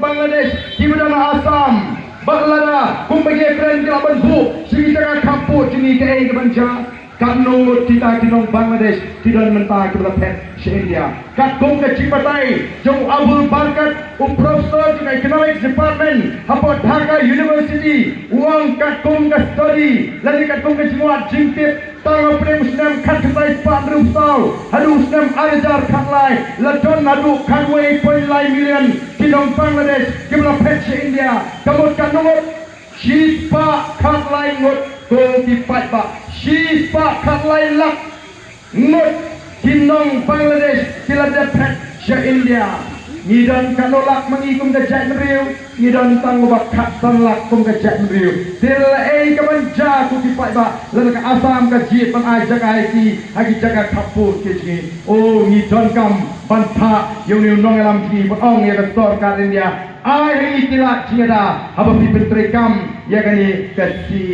Bangladesh di Bedana Assam Baklada kumbagi keren kelaban bu sini jaga kamput sini ke banja kanung kita kinong Bangladesh tidak mentah kita pet se India kat kong ke Cipatai jong Abdul Barkat Professor juga Economics Department hapa Dhaka University uang kat kong ke study lagi kat kong ke semua jingtip tang apa Muslim kat ketai Pak Rufsau hadu Muslim ajar kat lai ladon hadu kanway point lai million kinong Bangladesh kita pet se India kamu kanung Shispa kat lai ngot kong tipat ba Shispa kat lai lak ngot kinong Bangladesh sila dapat se India ngidon kanolak mengikum ke jat meriu ngidon tangobak kat tanlak kum ke jat meriu sila kemanja ku tipat ba lalu ke Assam ke jit pan ajak haiki hagi jaga kapur ke sini oh ngidon kam banta yung nong alam sini ong ya ke sorkat India ai ikilat ciada haba pipentri kam ya kani kasi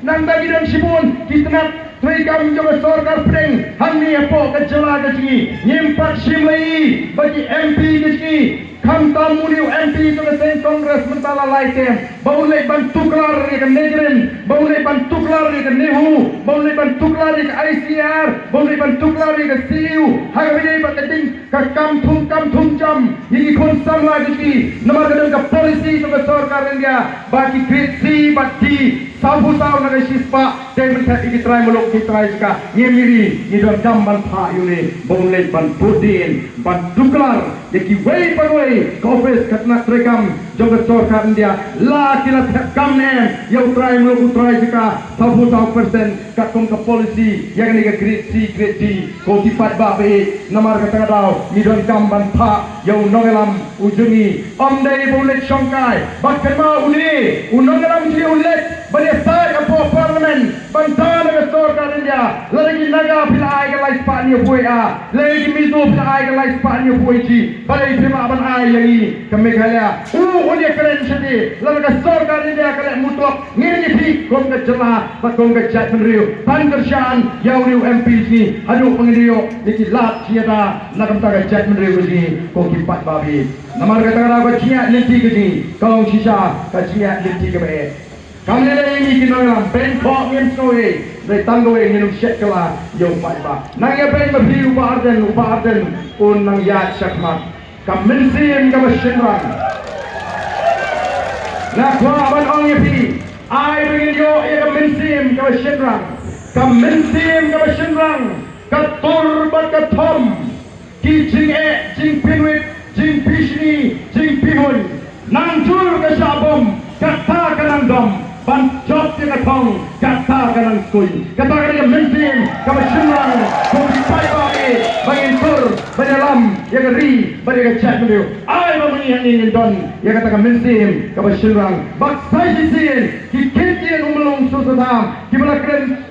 nang bagi dan sibun kita Trikam juga sorkar pring Hani apa kejala ke sini Nyimpat simlai bagi MP ke sini Kamta muniu MP itu ke sen kongres mentala laitem Baulai bantu kelar ke Negrin Baulai bantu kelar ke Nehu Baulai bantu kelar ke ICR Baulai bantu kelar ke CU Hagabini paketing ke kamtung jam Yigi kon samla ke sini Nomor kedua ke polisi itu ke sorkar India Bagi grade C bagi Sabu tahu naga sispa dan mentah ini try meluk kita juga nyemiri ni dalam jamban pak yuni boleh ban budin ban duklar jadi way panway kofes katna trekam joga sorkar India la kila kam nem yang try meluk try juga sabu tahu persen katung ke polisi yang ni ke grade C grade D ko tipat babe namar kata tahu ni dalam jamban pak yang nongelam ujungi dai boleh songkai bahkan mau uni unongelam sini ulet bani sai apa parlimen bantana ke sorkar India lagi naga pila ai ke lai spa ni buai a lagi mizo pila ai ke lai spa ni buai ji balai terima ban ai lagi ke Meghalaya unia keren sedi lalu ke sorkar India kale mutlak ngini pi kom ke jelah kom ke jat menriu pangershan yang riu MP ni adu pengidio iki lat siada nakam ta ke jat menriu ni ko kipat babi namar kata kata ko cia lenti ke ni kau sisa ka cia lenti ke be kami ini kita orang Bangkok yang snowy dari tangga yang syek kala yang baik. Nang ya baik berhiu ubarden nang ya syakmat. Kami sim kami shenran. Nak kuaban orang yepi. Ai begini yo kami sim kami shenran. Kami sim kami shenran. Katur bat katom. Ki jing pinwit jing pishni jing pihun. Nang jur ke sabom kata kanang dom. Ban job dia katong kata kanang skui kata kanang mensin kama shimrang kami pai bagi tur banyalam ya geri bagi chat video ai mamuni yang ingin don ya kata kanang mensin kama shimrang bak sai sin ki kitian umlong susudam ki bala kren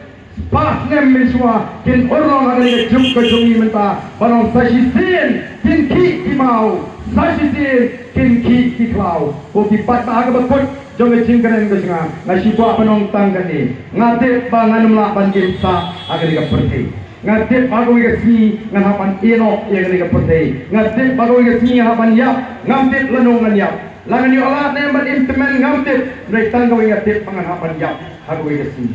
pas nem miswa kin orong ada yang jum ke jumi menta barang sai sin kin ki mau sai sin kin ki klau ko ki pat ba ga bakut Jangan cingkaren ke singa, nasi buah penong tangga ni, ngadet bangan melak banjir sa agar dia pergi. Ngadet bagai ke sini nganapan enok yang dia pergi. Ngadet bagai ke sini nganapan yap, ngadet lenongan yap. Langan ni olah nembat implement ngadet, dari tangga ngadet penganapan yap, bagai ke sini.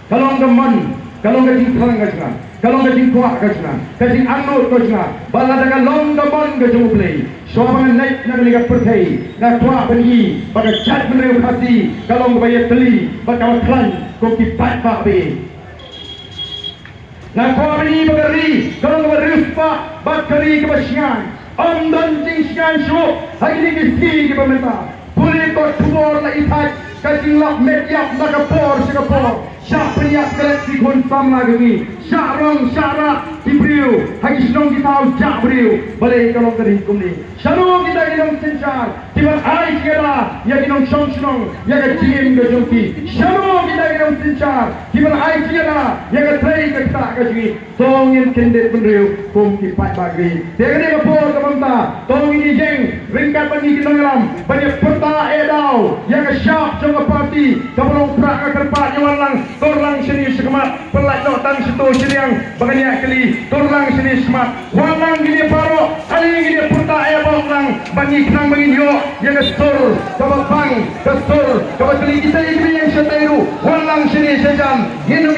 Kalau ngeman, kalau ngajin terang ke singa, kalau ngajin kuat ke singa, ngajin anut ke singa, bala dengan long ngeman ke jumplay. Soalan naik nak lihat pergi, nak tua pergi, pada cat menerima kasih, kalau bayar teli, pada klan, kopi pat babe. Nak tua pergi bergeri, kalau beruspa, bergeri kebasian, dan jingsian syuk, hari ini kisi pemerintah, boleh kau tuar lah itat, kajing lap mediap nak kapor sekapor. Syak peniak koleksi konsam lagi syak rong syarat dibriu hagi senong kita ujak beriu balik kalau kerhikum ni syanong kita ginong sensar tiba ai kira ya ginong senong ya ke cim ke jumpi syanong kita ginong sensar tiba ai kira ya ke trai ke tak ke sini tongin kendet beriu kum kipat bagi dia kena kapor kemanta tong ini jeng ringkat bagi ginong alam banyak perta edau ya ke syak jangka parti kapolong prak ke kerpat nyawalang Turlang sini sekemat pelak tang situ siniang banyak kali turlang sini semat walang gini paro ali gini purta ebok lang bangi kenang menginyo yang kesur kabang kesur kabatuli kita yang syatairu walang sini sejam hinum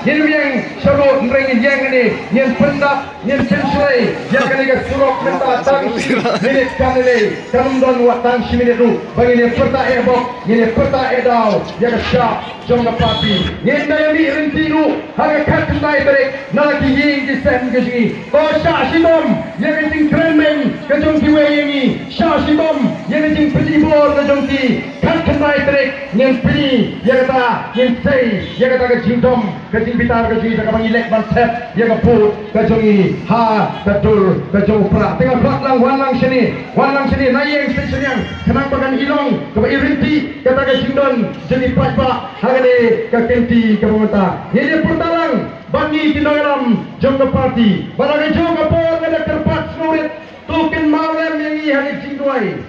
yang syarut nrengin yang ini yang pendap yang sensuai yang kini kesurok minta tang minit kanile kanundon watang minit ru bagi yang perta ebok yang perta edau yang syap jong pati yang dayami rentiru harga kat kendai tarik nalaki ying disen kesini ko sya sidom yang penting kremeng kejong kiwe yangi sya sidom yang penting pedibor kejong ki kat kendai tarik yang pini yang kata yang sei yang kata kejing dom kejing bitar kejing tak pangilek bantep yang keput kejong ini ha betul kejong pra tengah belakang walang sini nayeng senyang kenang bagan ilong keba irinti kata kejing don jadi pajba hagane kakenti kabamata ini pertalang bangi tindalam jong parti barang jong kapor kada kerpat snurit tukin malam yang ihani jingduai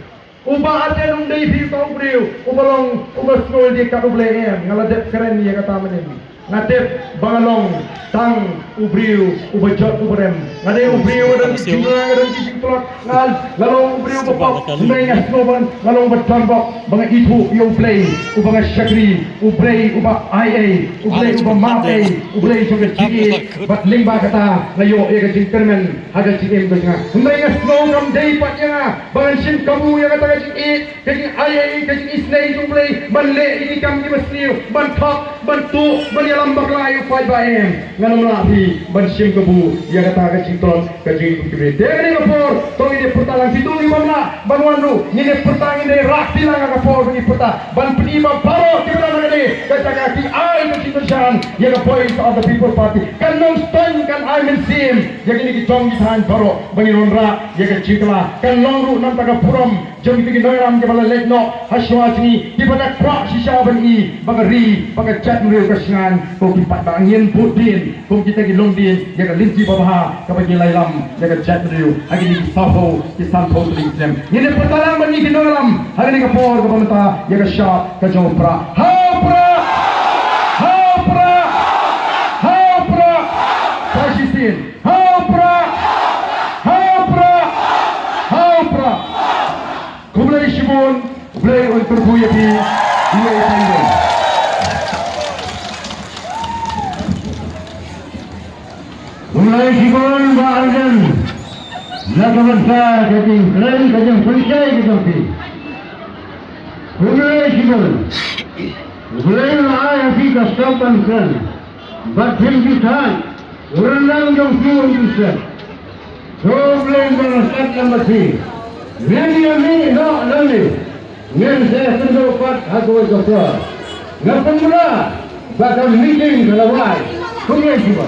uba ate nung dei fi tau breu ubalong uba snul di kaduble em ngaladet keren ya kata menem ngadep bangalong tang ubriu ubajot ubrem ngade ubriu dan jingduai dan jingtulak ngal ngalong ubriu bopok mengas noban ngalong bertambok bang itu yo play ubang syakri ubrei uba ia ubrei uba mape ubrei juga cigi bat limba kata layo ya kajing kermen ada cigem dengan mengas nogam dei patnya bang sin kamu ya kata kajing ia kajing isnei ubrei banle ini kam di masliu bantok bantu banyalam baklayu pai baem ngalong lapi ban sim kabu ya kata kajing ton kajing kubre dene ngapor tong ini pertalang situ imamna banwandu ini pertang ini rakti lang ngapor ini pertang ban penima baro kita nagade kata kaki ai kajing tersan ya voice of the people party kan nong stone kan I min sim ya kini kitong gitan baro bangiron ra ya kajing kala kan longru nam taga puram jom kita noram ke bala letno haswa sini di pada kwa sisa bani bagari baga chat mreu kasingan ko kipat bangin putin ko kita ki longdin ya ka linti babaha ka bagi lailam ya ka chat mreu agi ni saho ki santo trisem ini pertalang bani ki noram hari ni ka por ka pamata ya ka sha ka jompra Fashisin Haupra Kumulai Shimon Blay untuk Buyapi Dia Tanggung Kumulai Shimon Ba'argan Nakabansa Kajing Keren Kajing Perisai Kajangpi Kumulai Shimon Kumulai Ma'ayafi Kastapan Keren Batin Bitan Urang jong fiun bisa. Problem dengan sat number 3. Meni no lali. Men saya tentu pat aku doktor. Ngapain mula? Bakal meeting kalau wai. Kumai siapa?